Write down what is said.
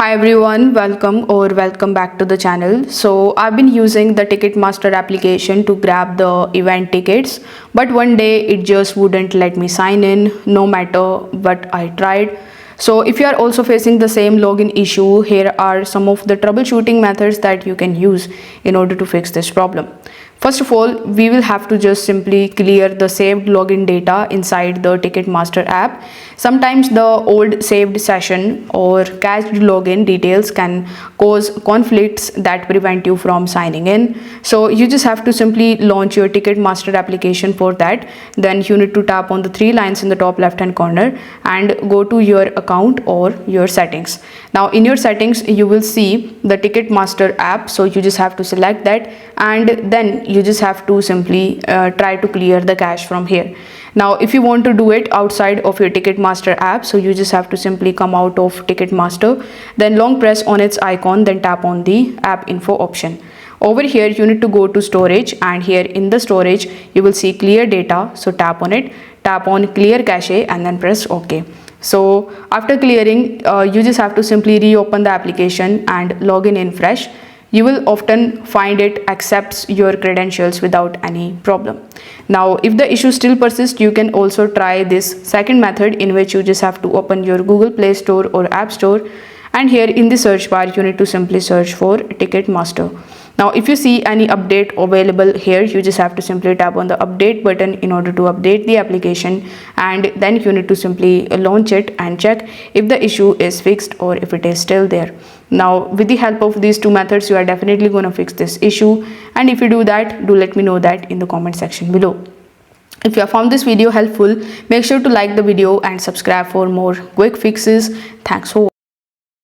Hi everyone, welcome back to the channel. So I've been using the Ticketmaster application to grab the event tickets, but one day it just wouldn't let me sign in no matter what I tried. So if you are also facing the same login issue, here are some of the troubleshooting methods that you can use in order to fix this problem. First of all, we will have to just simply clear the saved login data inside the Ticketmaster app. Sometimes the old saved session or cached login details can cause conflicts that prevent you from signing in. So you just have to simply launch your Ticketmaster application for that. Then you need to tap on the three lines in the top left hand corner and go to your account or your settings. Now in your settings, you will see the Ticketmaster app. So you just have to select that, and then you just have to simply try to clear the cache from here. Now if you want to do it outside of your Ticketmaster app, so you just have to simply come out of Ticketmaster, then long press on its icon, then tap on the app info option. Over here you need to go to storage, and here in the storage you will see clear data. So tap on it, tap on clear cache, and then press OK. So after clearing, you just have to simply reopen the application and log in fresh. You will often find it accepts your credentials without any problem. Now if the issue still persists, you can also try this second method, in which you just have to open your Google Play Store or App Store, and here in the search bar you need to simply search for Ticketmaster. Now if you see any update available here, you just have to simply tap on the update button in order to update the application, and then you need to simply launch it and check if the issue is fixed or if it is still there. Now with the help of these two methods, you are definitely going to fix this issue, and if you do that, do let me know that in the comment section below. If you have found this video helpful, make sure to like the video and subscribe for more quick fixes. Thanks for watching.